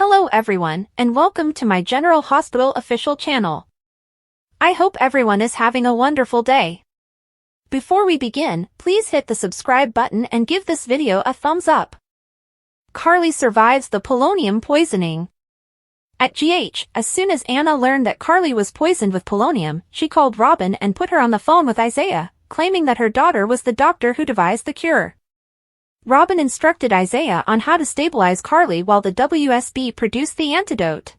Hello everyone, and welcome to my General Hospital official channel. I hope everyone is having a wonderful day. Before we begin, please hit the subscribe button and give this video a thumbs up. Carly survives the polonium poisoning. At GH, as soon as Anna learned that Carly was poisoned with polonium, she called Robin and put her on the phone with Isaiah, claiming that her daughter was the doctor who devised the cure. Robin instructed Isaiah on how to stabilize Carly while the WSB produced the antidote.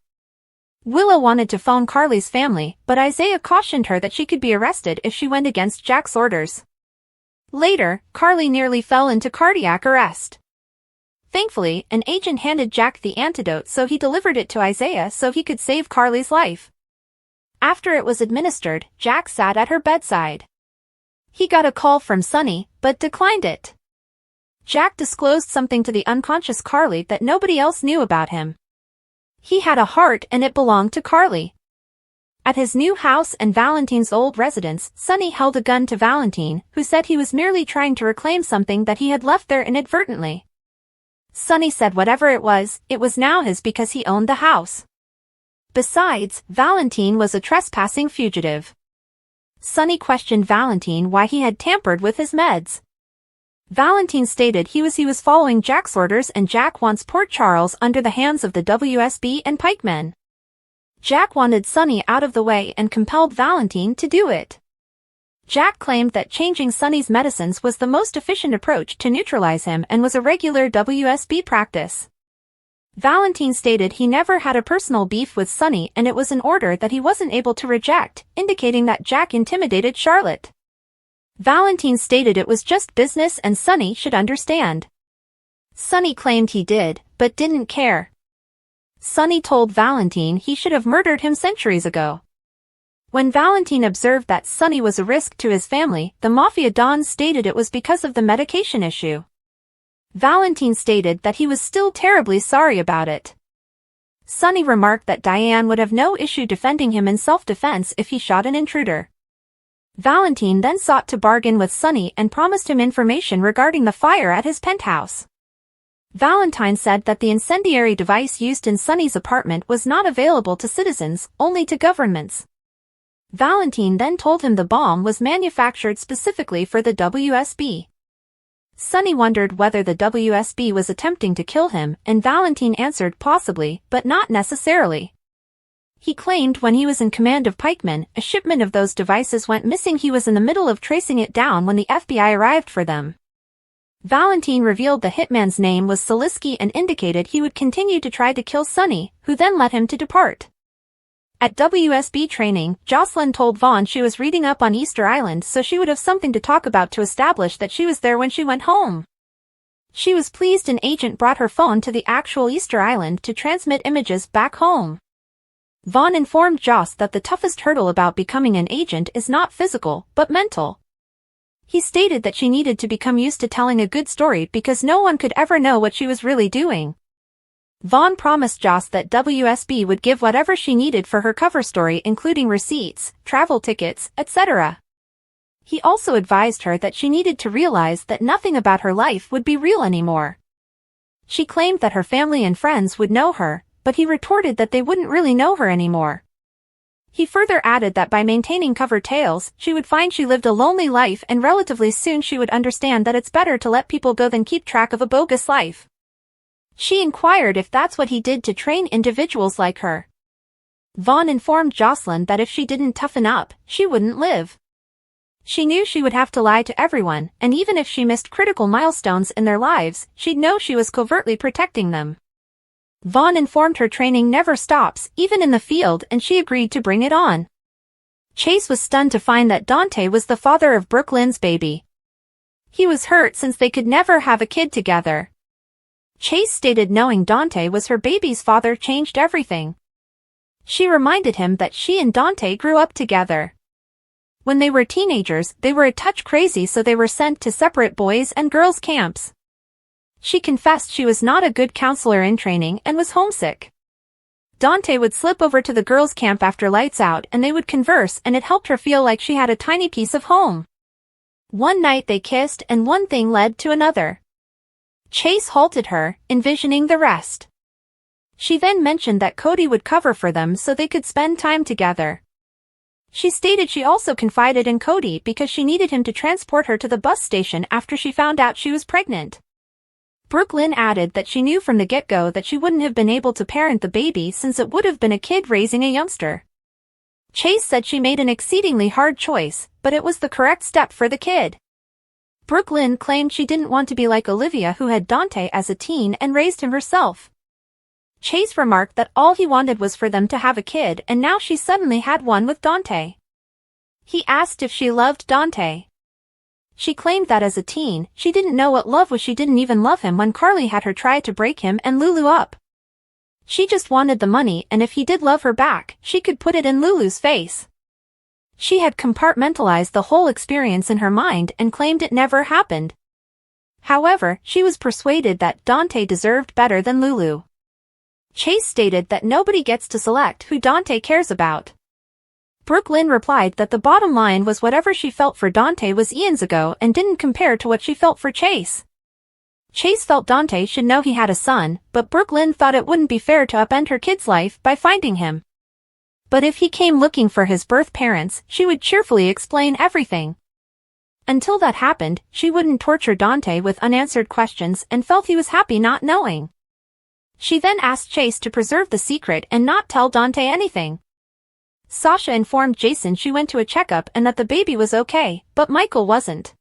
Willa wanted to phone Carly's family, but Isaiah cautioned her that she could be arrested if she went against Jack's orders. Later, Carly nearly fell into cardiac arrest. Thankfully, an agent handed Jack the antidote, so he delivered it to Isaiah so he could save Carly's life. After it was administered, Jack sat at her bedside. He got a call from Sonny, but declined it. Jack disclosed something to the unconscious Carly that nobody else knew about him. He had a heart and it belonged to Carly. At his new house and Valentine's old residence, Sonny held a gun to Valentine, who said he was merely trying to reclaim something that he had left there inadvertently. Sonny said whatever it was now his because he owned the house. Besides, Valentine was a trespassing fugitive. Sonny questioned Valentine why he had tampered with his meds. Valentine stated he was following Jack's orders and Jack wants Port Charles under the hands of the WSB and pikemen. Jack wanted Sonny out of the way and compelled Valentine to do it. Jack claimed that changing Sonny's medicines was the most efficient approach to neutralize him and was a regular WSB practice. Valentine stated he never had a personal beef with Sonny and it was an order that he wasn't able to reject, indicating that Jack intimidated Charlotte. Valentine stated it was just business and Sonny should understand. Sonny claimed he did, but didn't care. Sonny told Valentine he should have murdered him centuries ago. When Valentine observed that Sonny was a risk to his family, the Mafia Don stated it was because of the medication issue. Valentine stated that he was still terribly sorry about it. Sonny remarked that Diane would have no issue defending him in self-defense if he shot an intruder. Valentine then sought to bargain with Sonny and promised him information regarding the fire at his penthouse. Valentine said that the incendiary device used in Sonny's apartment was not available to citizens, only to governments. Valentine then told him the bomb was manufactured specifically for the WSB. Sonny wondered whether the WSB was attempting to kill him, and Valentine answered possibly, but not necessarily. He claimed when he was in command of pikemen, a shipment of those devices went missing. He was in the middle of tracing it down when the FBI arrived for them. Valentine revealed the hitman's name was Salisky and indicated he would continue to try to kill Sonny, who then led him to depart. At WSB training, Jocelyn told Vaughn she was reading up on Easter Island so she would have something to talk about to establish that she was there when she went home. She was pleased an agent brought her phone to the actual Easter Island to transmit images back home. Vaughn informed Joss that the toughest hurdle about becoming an agent is not physical, but mental. He stated that she needed to become used to telling a good story because no one could ever know what she was really doing. Vaughn promised Joss that WSB would give whatever she needed for her cover story, including receipts, travel tickets, etc. He also advised her that she needed to realize that nothing about her life would be real anymore. She claimed that her family and friends would know her, but he retorted that they wouldn't really know her anymore. He further added that by maintaining covered tales, she would find she lived a lonely life and relatively soon she would understand that it's better to let people go than keep track of a bogus life. She inquired if that's what he did to train individuals like her. Vaughn informed Jocelyn that if she didn't toughen up, she wouldn't live. She knew she would have to lie to everyone, and even if she missed critical milestones in their lives, she'd know she was covertly protecting them. Vaughn informed her training never stops, even in the field, and she agreed to bring it on. Chase was stunned to find that Dante was the father of Brooklyn's baby. He was hurt since they could never have a kid together. Chase stated knowing Dante was her baby's father changed everything. She reminded him that she and Dante grew up together. When they were teenagers, they were a touch crazy, so they were sent to separate boys and girls camps. She confessed she was not a good counselor in training and was homesick. Dante would slip over to the girls' camp after lights out and they would converse, and it helped her feel like she had a tiny piece of home. One night they kissed and one thing led to another. Chase halted her, envisioning the rest. She then mentioned that Cody would cover for them so they could spend time together. She stated she also confided in Cody because she needed him to transport her to the bus station after she found out she was pregnant. Brooklyn added that she knew from the get-go that she wouldn't have been able to parent the baby since it would have been a kid raising a youngster. Chase said she made an exceedingly hard choice, but it was the correct step for the kid. Brooklyn claimed she didn't want to be like Olivia, who had Dante as a teen and raised him herself. Chase remarked that all he wanted was for them to have a kid, and now she suddenly had one with Dante. He asked if she loved Dante. She claimed that as a teen, she didn't know what love was. She didn't even love him when Carly had her try to break him and Lulu up. She just wanted the money, and if he did love her back, she could put it in Lulu's face. She had compartmentalized the whole experience in her mind and claimed it never happened. However, she was persuaded that Dante deserved better than Lulu. Chase stated that nobody gets to select who Dante cares about. Brooklyn replied that the bottom line was whatever she felt for Dante was eons ago and didn't compare to what she felt for Chase. Chase felt Dante should know he had a son, but Brooklyn thought it wouldn't be fair to upend her kid's life by finding him. But if he came looking for his birth parents, she would cheerfully explain everything. Until that happened, she wouldn't torture Dante with unanswered questions and felt he was happy not knowing. She then asked Chase to preserve the secret and not tell Dante anything. Sasha informed Jason she went to a checkup and that the baby was okay, but Michael wasn't.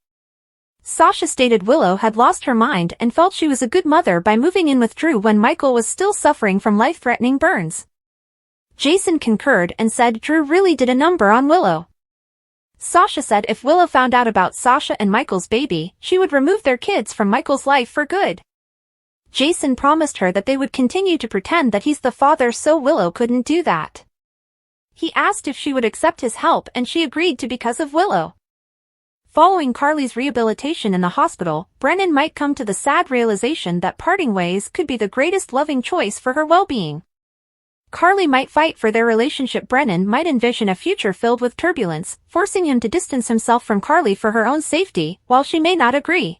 Sasha stated Willow had lost her mind and felt she was a good mother by moving in with Drew when Michael was still suffering from life-threatening burns. Jason concurred and said Drew really did a number on Willow. Sasha said if Willow found out about Sasha and Michael's baby, she would remove their kids from Michael's life for good. Jason promised her that they would continue to pretend that he's the father so Willow couldn't do that. He asked if she would accept his help and she agreed to because of Willow. Following Carly's rehabilitation in the hospital, Brennan might come to the sad realization that parting ways could be the greatest loving choice for her well-being. Carly might fight for their relationship. Brennan might envision a future filled with turbulence, forcing him to distance himself from Carly for her own safety, while she may not agree.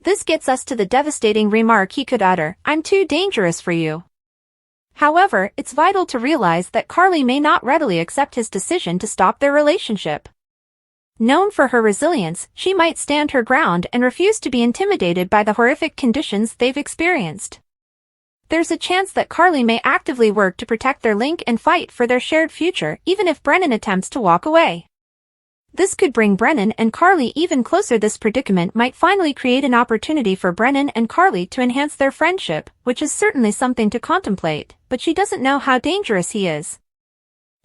This gets us to the devastating remark he could utter, "I'm too dangerous for you." However, it's vital to realize that Carly may not readily accept his decision to stop their relationship. Known for her resilience, she might stand her ground and refuse to be intimidated by the horrific conditions they've experienced. There's a chance that Carly may actively work to protect their link and fight for their shared future, even if Brennan attempts to walk away. This could bring Brennan and Carly even closer. This predicament might finally create an opportunity for Brennan and Carly to enhance their friendship, which is certainly something to contemplate, but she doesn't know how dangerous he is.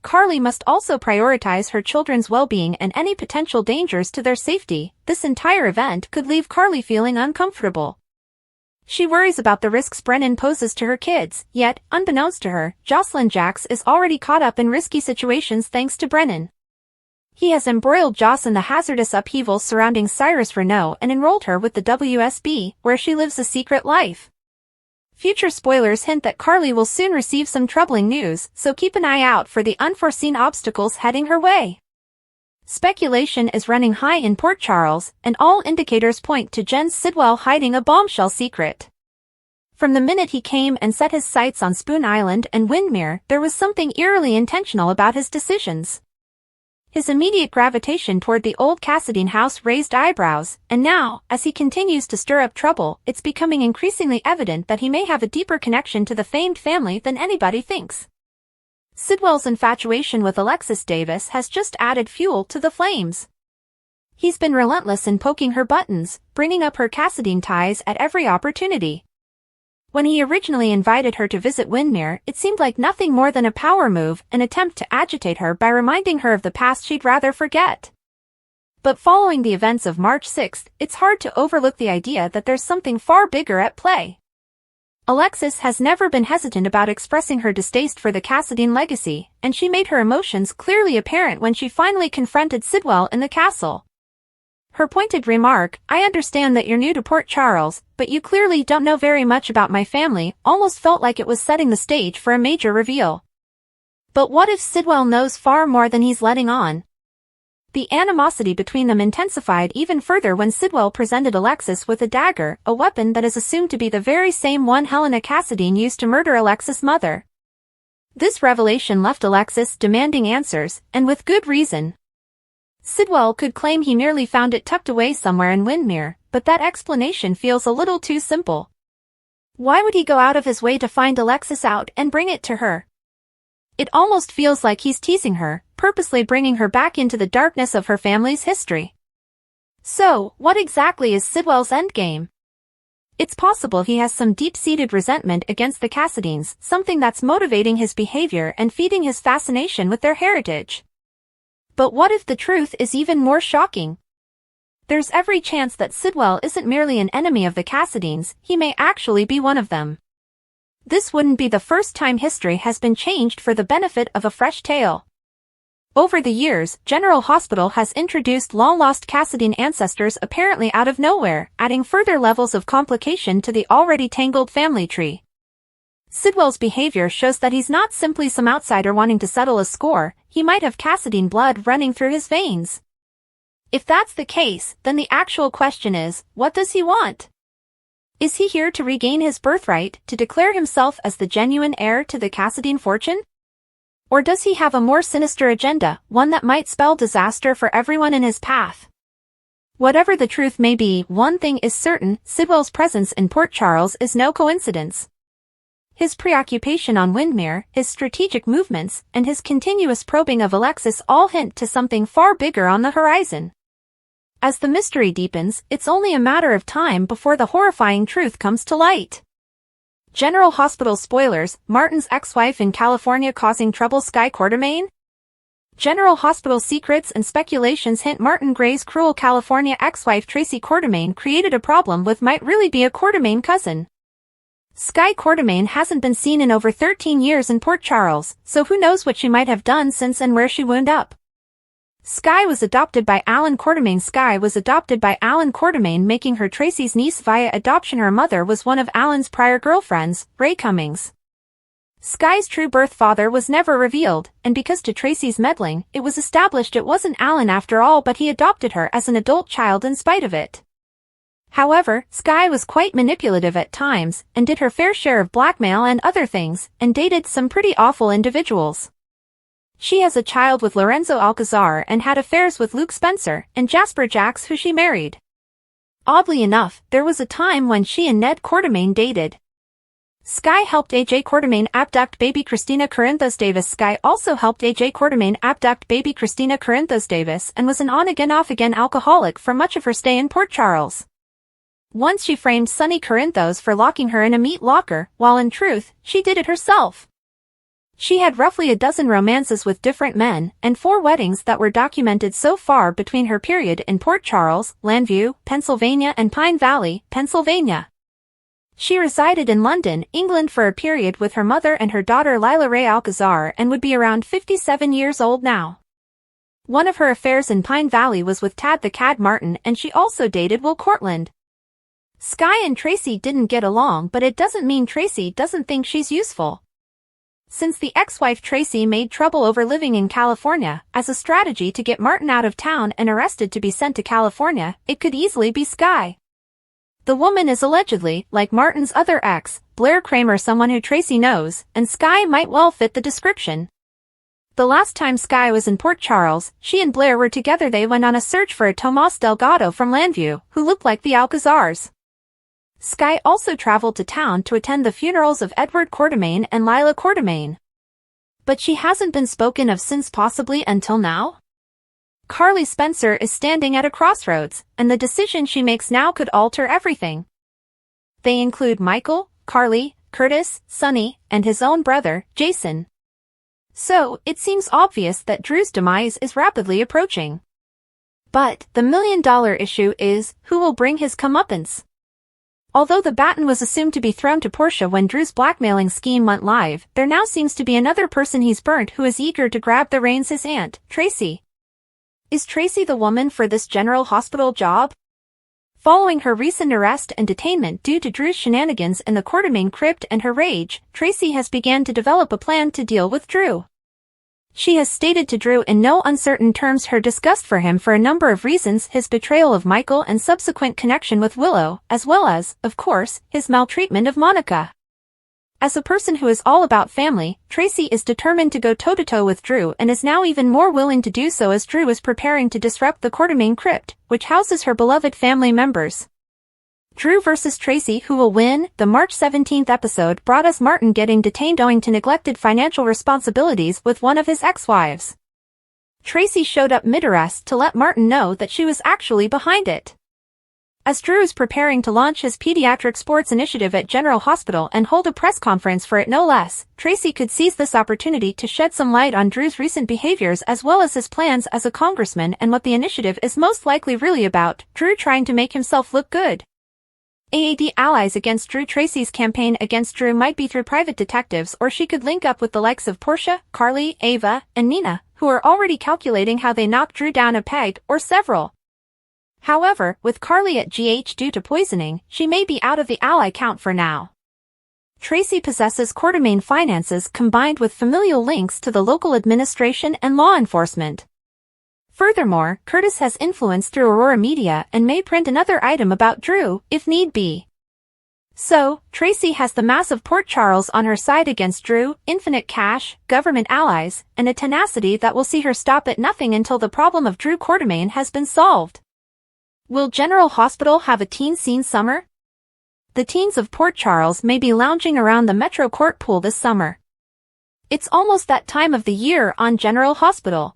Carly must also prioritize her children's well-being and any potential dangers to their safety. This entire event could leave Carly feeling uncomfortable. She worries about the risks Brennan poses to her kids, yet, unbeknownst to her, Jocelyn Jax is already caught up in risky situations thanks to Brennan. He has embroiled Joss in the hazardous upheavals surrounding Cyrus Renault and enrolled her with the WSB, where she lives a secret life. Future spoilers hint that Carly will soon receive some troubling news, so keep an eye out for the unforeseen obstacles heading her way. Speculation is running high in Port Charles, and all indicators point to Jen Sidwell hiding a bombshell secret. From the minute he came and set his sights on Spoon Island and Windmere, there was something eerily intentional about his decisions. His immediate gravitation toward the old Cassadine house raised eyebrows, and now, as he continues to stir up trouble, it's becoming increasingly evident that he may have a deeper connection to the famed family than anybody thinks. Sidwell's infatuation with Alexis Davis has just added fuel to the flames. He's been relentless in poking her buttons, bringing up her Cassadine ties at every opportunity. When he originally invited her to visit Windmere, it seemed like nothing more than a power move, an attempt to agitate her by reminding her of the past she'd rather forget. But following the events of March 6th, it's hard to overlook the idea that there's something far bigger at play. Alexis has never been hesitant about expressing her distaste for the Cassadine legacy, and she made her emotions clearly apparent when she finally confronted Sidwell in the castle. Her pointed remark, "I understand that you're new to Port Charles, but you clearly don't know very much about my family," almost felt like it was setting the stage for a major reveal. But what if Sidwell knows far more than he's letting on? The animosity between them intensified even further when Sidwell presented Alexis with a dagger, a weapon that is assumed to be the very same one Helena Cassadine used to murder Alexis' mother. This revelation left Alexis demanding answers, and with good reason. Sidwell could claim he merely found it tucked away somewhere in Windermere, but that explanation feels a little too simple. Why would he go out of his way to find Alexis out and bring it to her? It almost feels like he's teasing her, purposely bringing her back into the darkness of her family's history. So, what exactly is Sidwell's endgame? It's possible he has some deep-seated resentment against the Cassadines, something that's motivating his behavior and feeding his fascination with their heritage. But what if the truth is even more shocking? There's every chance that Sidwell isn't merely an enemy of the Cassadines, he may actually be one of them. This wouldn't be the first time history has been changed for the benefit of a fresh tale. Over the years, General Hospital has introduced long-lost Cassadine ancestors apparently out of nowhere, adding further levels of complication to the already tangled family tree. Sidwell's behavior shows that he's not simply some outsider wanting to settle a score, he might have Cassadine blood running through his veins. If that's the case, then the actual question is, what does he want? Is he here to regain his birthright, to declare himself as the genuine heir to the Cassadine fortune? Or does he have a more sinister agenda, one that might spell disaster for everyone in his path? Whatever the truth may be, one thing is certain, Sidwell's presence in Port Charles is no coincidence. His preoccupation on Windermere, his strategic movements, and his continuous probing of Alexis all hint to something far bigger on the horizon. As the mystery deepens, it's only a matter of time before the horrifying truth comes to light. General Hospital spoilers, Martin's ex-wife in California causing trouble. Skye Quartermaine? General Hospital secrets and speculations hint Martin Gray's cruel California ex-wife Tracy Quartermaine created a problem with might really be a Quartermaine cousin. Skye Quartermaine hasn't been seen in over 13 years in Port Charles, so who knows what she might have done since and where she wound up. Skye was adopted by Alan Quartermaine. Skye was adopted by Alan Quartermaine, making her Tracy's niece via adoption. Her mother was one of Alan's prior girlfriends, Ray Cummings. Skye's true birth father was never revealed, and because to Tracy's meddling, it was established it wasn't Alan after all, but he adopted her as an adult child in spite of it. However, Skye was quite manipulative at times, and did her fair share of blackmail and other things, and dated some pretty awful individuals. She has a child with Lorenzo Alcazar and had affairs with Luke Spencer and Jasper Jacks, who she married. Oddly enough, there was a time when she and Ned Quartermaine dated. Skye helped A.J. Quartermaine abduct baby Christina Corinthos Davis. Skye also helped A.J. Quartermaine abduct baby Christina Corinthos Davis and was an on-again off-again alcoholic for much of her stay in Port Charles. Once she framed Sonny Corinthos for locking her in a meat locker, while in truth, she did it herself. She had roughly a dozen romances with different men, and 4 weddings that were documented so far between her period in Port Charles, Llanview, Pennsylvania and Pine Valley, Pennsylvania. She resided in London, England for a period with her mother and her daughter Lila Ray Alcazar and would be around 57 years old now. One of her affairs in Pine Valley was with Tad the Cad Martin, and she also dated Will Cortland. Skye and Tracy didn't get along, but it doesn't mean Tracy doesn't think she's useful. Since the ex-wife Tracy made trouble over living in California, as a strategy to get Martin out of town and arrested to be sent to California, it could easily be Skye. The woman is allegedly, like Martin's other ex, Blair Kramer, someone who Tracy knows, and Skye might well fit the description. The last time Skye was in Port Charles, she and Blair were together. They went on a search for a Tomas Delgado from Llanview, who looked like the Alcazars. Skye also traveled to town to attend the funerals of Edward Quartermaine and Lila Quartermaine. But she hasn't been spoken of since, possibly until now? Carly Spencer is standing at a crossroads, and the decision she makes now could alter everything. They include Michael, Carly, Curtis, Sonny, and his own brother, Jason. So, it seems obvious that Drew's demise is rapidly approaching. But, the million-dollar issue is, who will bring his comeuppance? Although the baton was assumed to be thrown to Portia when Drew's blackmailing scheme went live, there now seems to be another person he's burnt who is eager to grab the reins: his aunt, Tracy. Is Tracy the woman for this General Hospital job? Following her recent arrest and detainment due to Drew's shenanigans in the Quartermaine crypt and her rage, Tracy has begun to develop a plan to deal with Drew. She has stated to Drew in no uncertain terms her disgust for him for a number of reasons: his betrayal of Michael and subsequent connection with Willow, as well as, of course, his maltreatment of Monica. As a person who is all about family, Tracy is determined to go toe-to-toe with Drew and is now even more willing to do so as Drew is preparing to disrupt the Quartermaine crypt, which houses her beloved family members. Drew vs. Tracy, who will win? The March 17th episode brought us Martin getting detained owing to neglected financial responsibilities with one of his ex-wives. Tracy showed up mid-arrest to let Martin know that she was actually behind it. As Drew is preparing to launch his pediatric sports initiative at General Hospital and hold a press conference for it no less, Tracy could seize this opportunity to shed some light on Drew's recent behaviors as well as his plans as a congressman and what the initiative is most likely really about: Drew trying to make himself look good. AAD allies against Drew. Tracy's campaign against Drew might be through private detectives, or she could link up with the likes of Portia, Carly, Ava, and Nina, who are already calculating how they knock Drew down a peg, or several. However, with Carly at GH due to poisoning, she may be out of the ally count for now. Tracy possesses Quartermaine finances combined with familial links to the local administration and law enforcement. Furthermore, Curtis has influence through Aurora Media and may print another item about Drew, if need be. So, Tracy has the mass of Port Charles on her side against Drew, infinite cash, government allies, and a tenacity that will see her stop at nothing until the problem of Drew Quartermaine has been solved. Will General Hospital have a teen scene summer? The teens of Port Charles may be lounging around the Metro Court pool this summer. It's almost that time of the year on General Hospital.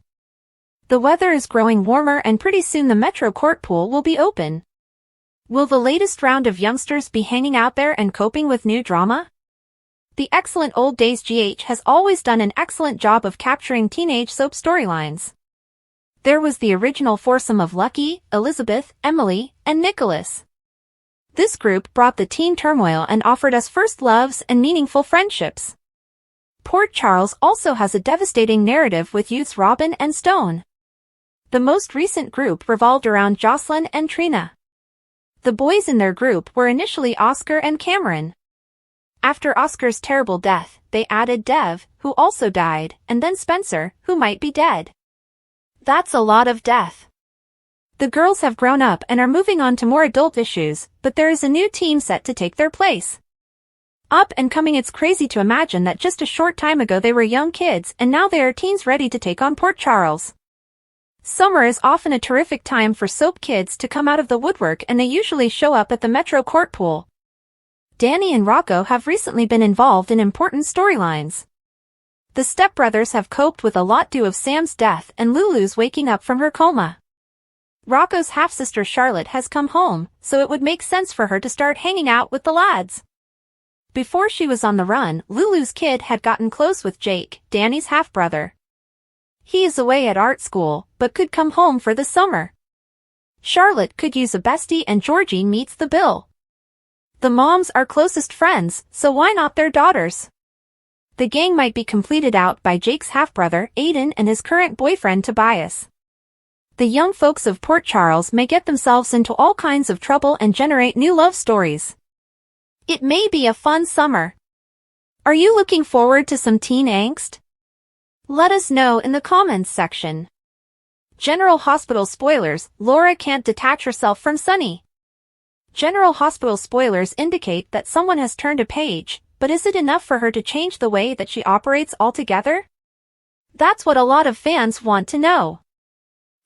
The weather is growing warmer and pretty soon the Metro Court pool will be open. Will the latest round of youngsters be hanging out there and coping with new drama? The excellent old days GH has always done an excellent job of capturing teenage soap storylines. There was the original foursome of Lucky, Elizabeth, Emily, and Nicholas. This group brought the teen turmoil and offered us first loves and meaningful friendships. Port Charles also has a devastating narrative with youths Robin and Stone. The most recent group revolved around Jocelyn and Trina. The boys in their group were initially Oscar and Cameron. After Oscar's terrible death, they added Dev, who also died, and then Spencer, who might be dead. That's a lot of death. The girls have grown up and are moving on to more adult issues, but there is a new team set to take their place. Up and coming. It's crazy to imagine that just a short time ago they were young kids and now they are teens ready to take on Port Charles. Summer is often a terrific time for soap kids to come out of the woodwork, and they usually show up at the Metro Court pool. Danny and Rocco have recently been involved in important storylines. The stepbrothers have coped with a lot due of Sam's death and Lulu's waking up from her coma. Rocco's half-sister Charlotte has come home, so it would make sense for her to start hanging out with the lads. Before she was on the run, Lulu's kid had gotten close with Jake, Danny's half-brother. He is away at art school, but could come home for the summer. Charlotte could use a bestie and Georgie meets the bill. The moms are closest friends, so why not their daughters? The gang might be completed out by Jake's half-brother, Aiden, and his current boyfriend, Tobias. The young folks of Port Charles may get themselves into all kinds of trouble and generate new love stories. It may be a fun summer. Are you looking forward to some teen angst? Let us know in the comments section. General Hospital spoilers: Laura can't detach herself from Sonny. General Hospital spoilers indicate that someone has turned a page, but is it enough for her to change the way that she operates altogether? That's what a lot of fans want to know.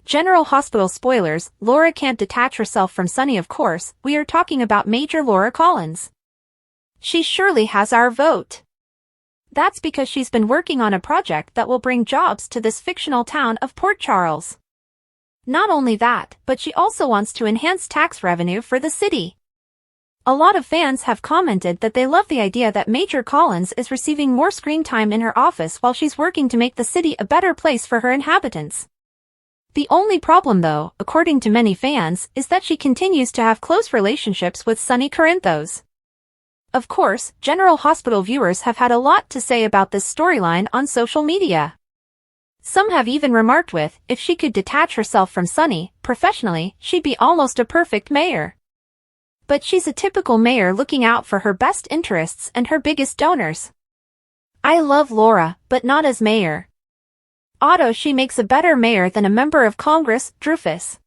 General Hospital spoilers: Laura can't detach herself from Sonny. Of course, we are talking about Major Laura Collins. She surely has our vote. That's because she's been working on a project that will bring jobs to this fictional town of Port Charles. Not only that, but she also wants to enhance tax revenue for the city. A lot of fans have commented that they love the idea that Major Collins is receiving more screen time in her office while she's working to make the city a better place for her inhabitants. The only problem though, according to many fans, is that she continues to have close relationships with Sonny Corinthos. Of course, General Hospital viewers have had a lot to say about this storyline on social media. Some have even remarked if she could detach herself from Sonny, professionally, she'd be almost a perfect mayor. But she's a typical mayor looking out for her best interests and her biggest donors. I love Laura, but not as mayor. Otto, she makes a better mayor than a member of Congress, Drufus.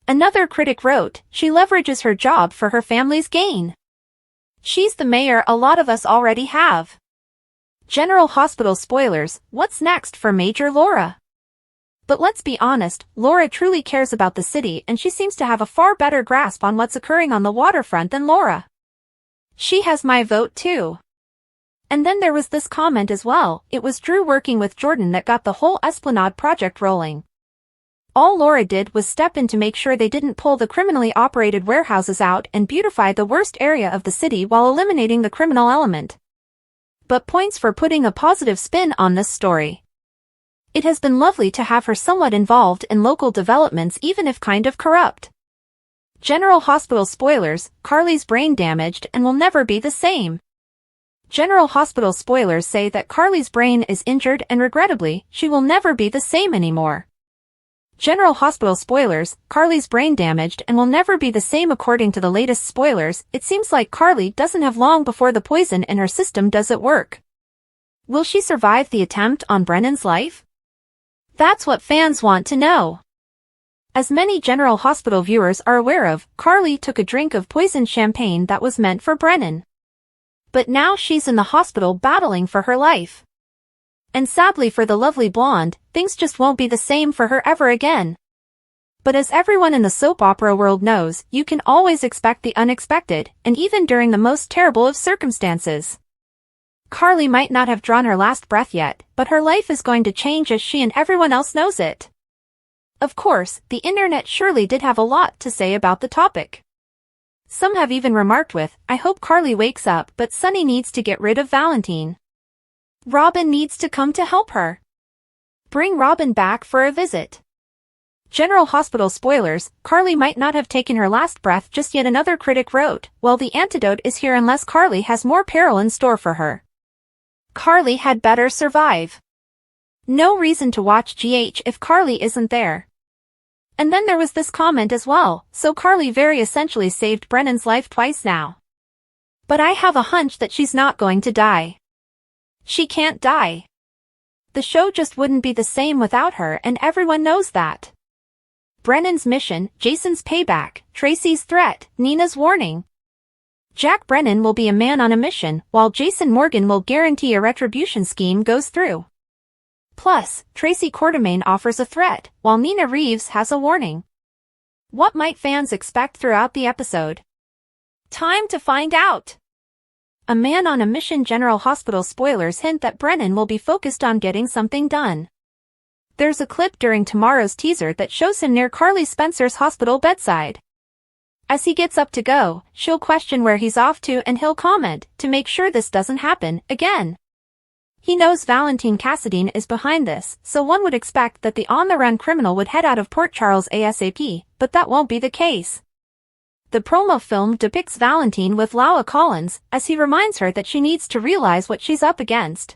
Another critic wrote, she leverages her job for her family's gain. She's the mayor a lot of us already have. General Hospital spoilers, what's next for Major Laura? But let's be honest, Laura truly cares about the city and she seems to have a far better grasp on what's occurring on the waterfront than Laura. She has my vote too. And then there was this comment as well, it was Drew working with Jordan that got the whole Esplanade project rolling. All Laura did was step in to make sure they didn't pull the criminally operated warehouses out and beautify the worst area of the city while eliminating the criminal element. But points for putting a positive spin on this story. It has been lovely to have her somewhat involved in local developments even if kind of corrupt. General Hospital spoilers, Carly's brain damaged and will never be the same. General Hospital spoilers say that Carly's brain is injured and regrettably, she will never be the same anymore. General Hospital spoilers, Carly's brain damaged and will never be the same according to the latest spoilers, it seems like Carly doesn't have long before the poison in her system does it work. Will she survive the attempt on Brennan's life? That's what fans want to know. As many General Hospital viewers are aware of, Carly took a drink of poisoned champagne that was meant for Brennan. But now she's in the hospital battling for her life. And sadly for the lovely blonde, things just won't be the same for her ever again. But as everyone in the soap opera world knows, you can always expect the unexpected, and even during the most terrible of circumstances. Carly might not have drawn her last breath yet, but her life is going to change as she and everyone else knows it. Of course, the internet surely did have a lot to say about the topic. Some have even remarked with, I hope Carly wakes up but Sonny needs to get rid of Valentine. Robin needs to come to help her. Bring Robin back for a visit. General Hospital spoilers, Carly might not have taken her last breath just yet, another critic wrote, well, the antidote is here unless Carly has more peril in store for her. Carly had better survive. No reason to watch GH if Carly isn't there. And then there was this comment as well, so Carly very essentially saved Brennan's life twice now. But I have a hunch that she's not going to die. She can't die. The show just wouldn't be the same without her and everyone knows that. Brennan's mission, Jason's payback, Tracy's threat, Nina's warning. Jack Brennan will be a man on a mission, while Jason Morgan will guarantee a retribution scheme goes through. Plus, Tracy Quartermaine offers a threat, while Nina Reeves has a warning. What might fans expect throughout the episode? Time to find out! A man on a mission. General Hospital spoilers hint that Brennan will be focused on getting something done. There's a clip during tomorrow's teaser that shows him near Carly Spencer's hospital bedside. As he gets up to go, she'll question where he's off to and he'll comment, to make sure this doesn't happen again. He knows Valentine Cassadine is behind this, so one would expect that the on-the-run criminal would head out of Port Charles ASAP, but that won't be the case. The promo film depicts Valentine with Laura Collins, as he reminds her that she needs to realize what she's up against.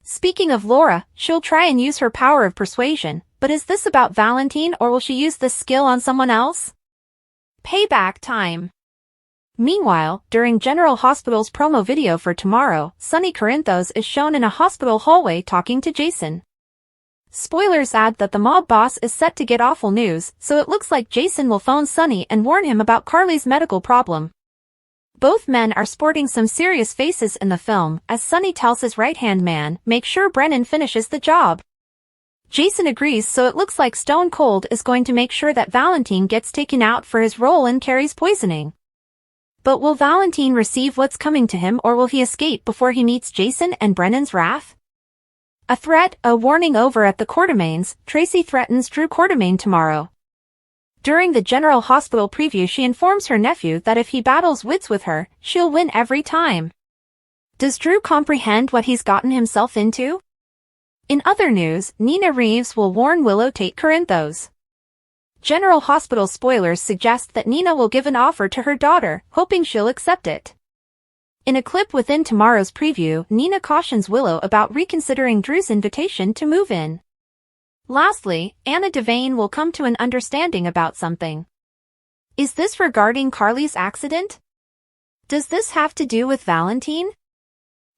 Speaking of Laura, she'll try and use her power of persuasion, but is this about Valentine or will she use this skill on someone else? Payback time. Meanwhile, during General Hospital's promo video for tomorrow, Sonny Corinthos is shown in a hospital hallway talking to Jason. Spoilers add that the mob boss is set to get awful news, so it looks like Jason will phone Sonny and warn him about Carly's medical problem. Both men are sporting some serious faces in the film, as Sonny tells his right-hand man, make sure Brennan finishes the job. Jason agrees, so it looks like Stone Cold is going to make sure that Valentine gets taken out for his role in Carrie's poisoning. But will Valentine receive what's coming to him or will he escape before he meets Jason and Brennan's wrath? A threat, a warning. Over at the Quartermaines, Tracy threatens Drew Quartermaine tomorrow. During the General Hospital preview, she informs her nephew that if he battles wits with her, she'll win every time. Does Drew comprehend what he's gotten himself into? In other news, Nina Reeves will warn Willow Tate Corinthos. General Hospital spoilers suggest that Nina will give an offer to her daughter, hoping she'll accept it. In a clip within tomorrow's preview, Nina cautions Willow about reconsidering Drew's invitation to move in. Lastly, Anna Devane will come to an understanding about something. Is this regarding Carly's accident? Does this have to do with Valentine?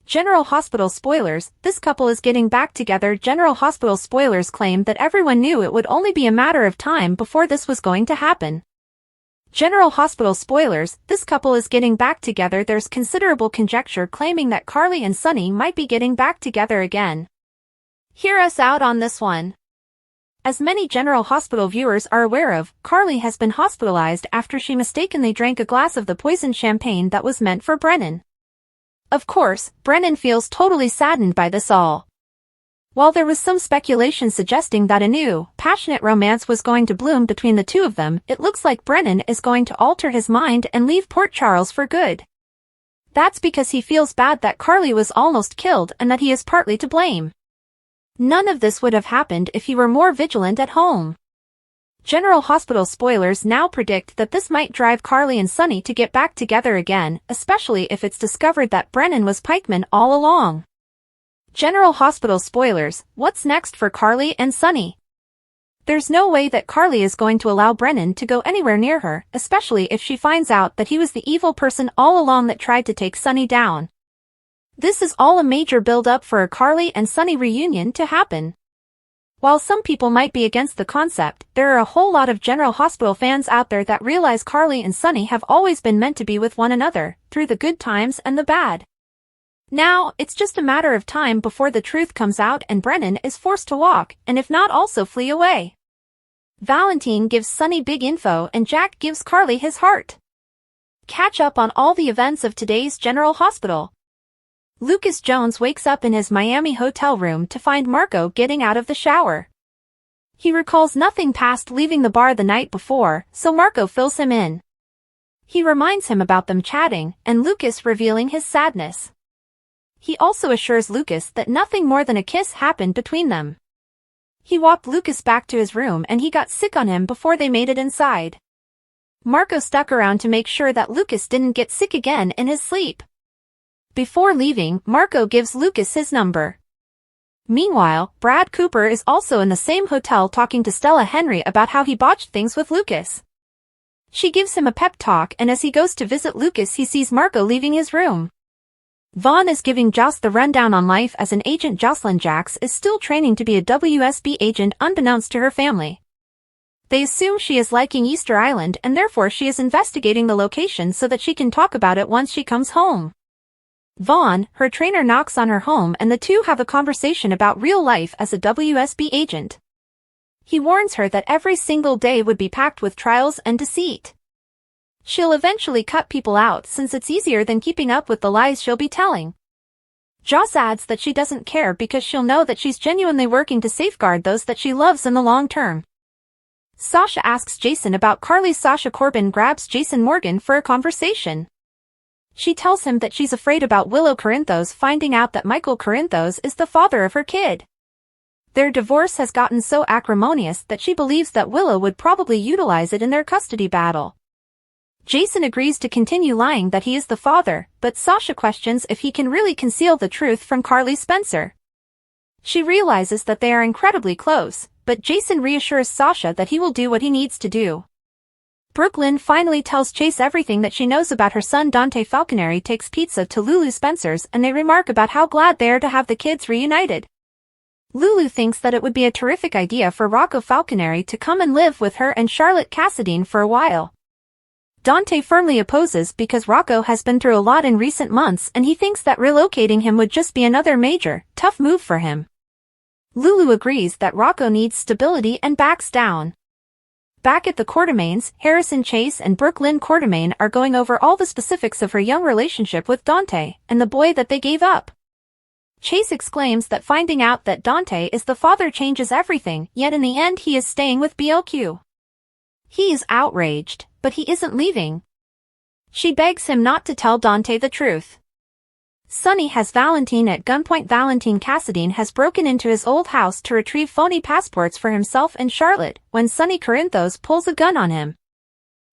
General Hospital spoilers, this couple is getting back together. General Hospital spoilers claim that everyone knew it would only be a matter of time before this was going to happen. General Hospital spoilers, this couple is getting back together. There's considerable conjecture claiming that Carly and Sonny might be getting back together again. Hear us out on this one. As many General Hospital viewers are aware of, Carly has been hospitalized after she mistakenly drank a glass of the poisoned champagne that was meant for Brennan. Of course, Brennan feels totally saddened by this all. While there was some speculation suggesting that a new, passionate romance was going to bloom between the two of them, it looks like Brennan is going to alter his mind and leave Port Charles for good. That's because he feels bad that Carly was almost killed and that he is partly to blame. None of this would have happened if he were more vigilant at home. General Hospital spoilers now predict that this might drive Carly and Sonny to get back together again, especially if it's discovered that Brennan was pikeman all along. General Hospital spoilers, what's next for Carly and Sonny? There's no way that Carly is going to allow Brennan to go anywhere near her, especially if she finds out that he was the evil person all along that tried to take Sonny down. This is all a major build-up for a Carly and Sonny reunion to happen. While some people might be against the concept, there are a whole lot of General Hospital fans out there that realize Carly and Sonny have always been meant to be with one another, through the good times and the bad. Now, it's just a matter of time before the truth comes out and Brennan is forced to walk, and if not also flee away. Valentine gives Sonny big info and Jack gives Carly his heart. Catch up on all the events of today's General Hospital. Lucas Jones wakes up in his Miami hotel room to find Marco getting out of the shower. He recalls nothing past leaving the bar the night before, so Marco fills him in. He reminds him about them chatting, and Lucas revealing his sadness. He also assures Lucas that nothing more than a kiss happened between them. He walked Lucas back to his room and he got sick on him before they made it inside. Marco stuck around to make sure that Lucas didn't get sick again in his sleep. Before leaving, Marco gives Lucas his number. Meanwhile, Brad Cooper is also in the same hotel talking to Stella Henry about how he botched things with Lucas. She gives him a pep talk, and as he goes to visit Lucas he sees Marco leaving his room. Vaughn is giving Joss the rundown on life as an agent. Jocelyn Jax is still training to be a WSB agent unbeknownst to her family. They assume she is liking Easter Island and therefore she is investigating the location so that she can talk about it once she comes home. Vaughn, her trainer, knocks on her home and the two have a conversation about real life as a WSB agent. He warns her that every single day would be packed with trials and deceit. She'll eventually cut people out since it's easier than keeping up with the lies she'll be telling. Joss adds that she doesn't care because she'll know that she's genuinely working to safeguard those that she loves in the long term. Sasha asks Jason about Carly. Sasha Corbin grabs Jason Morgan for a conversation. She tells him that she's afraid about Willow Corinthos finding out that Michael Corinthos is the father of her kid. Their divorce has gotten so acrimonious that she believes that Willow would probably utilize it in their custody battle. Jason agrees to continue lying that he is the father, but Sasha questions if he can really conceal the truth from Carly Spencer. She realizes that they are incredibly close, but Jason reassures Sasha that he will do what he needs to do. Brooklyn finally tells Chase everything that she knows about her son. Dante Falconeri takes pizza to Lulu Spencer's and they remark about how glad they are to have the kids reunited. Lulu thinks that it would be a terrific idea for Rocco Falconeri to come and live with her and Charlotte Cassadine for a while. Dante firmly opposes because Rocco has been through a lot in recent months and he thinks that relocating him would just be another major, tough move for him. Lulu agrees that Rocco needs stability and backs down. Back at the Quartermaines, Harrison Chase and Brooklyn Quartermaine are going over all the specifics of her young relationship with Dante and the boy that they gave up. Chase exclaims that finding out that Dante is the father changes everything, yet in the end he is staying with BLQ. He is outraged, but he isn't leaving. She begs him not to tell Dante the truth. Sonny has Valentine at gunpoint. Valentine Cassadine has broken into his old house to retrieve phony passports for himself and Charlotte when Sonny Corinthos pulls a gun on him.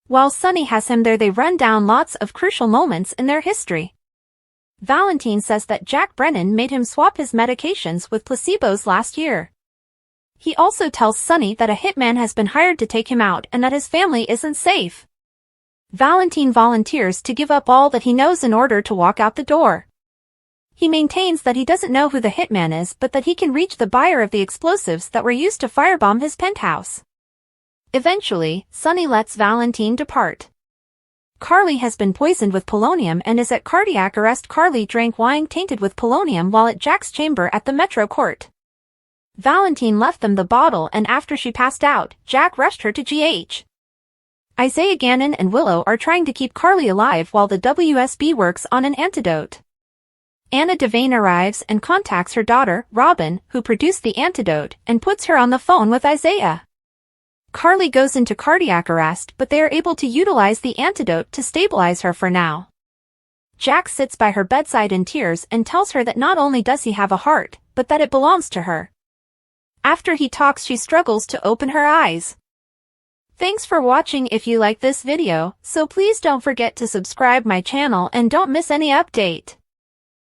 While Sonny has him there, they run down lots of crucial moments in their history. Valentine says that Jack Brennan made him swap his medications with placebos last year. He also tells Sonny that a hitman has been hired to take him out and that his family isn't safe. Valentine volunteers to give up all that he knows in order to walk out the door. He maintains that he doesn't know who the hitman is but that he can reach the buyer of the explosives that were used to firebomb his penthouse. Eventually, Sonny lets Valentine depart. Carly has been poisoned with polonium and is at cardiac arrest. Carly drank wine tainted with polonium while at Jack's chamber at the Metro Court. Valentine left them the bottle, and after she passed out, Jack rushed her to GH. Isaiah, Gannon and Willow are trying to keep Carly alive while the WSB works on an antidote. Anna Devane arrives and contacts her daughter, Robin, who produced the antidote, and puts her on the phone with Isaiah. Carly goes into cardiac arrest, but they are able to utilize the antidote to stabilize her for now. Jack sits by her bedside in tears and tells her that not only does he have a heart, but that it belongs to her. After he talks, she struggles to open her eyes. Thanks for watching. If you like this video, so please don't forget to subscribe my channel and don't miss any update.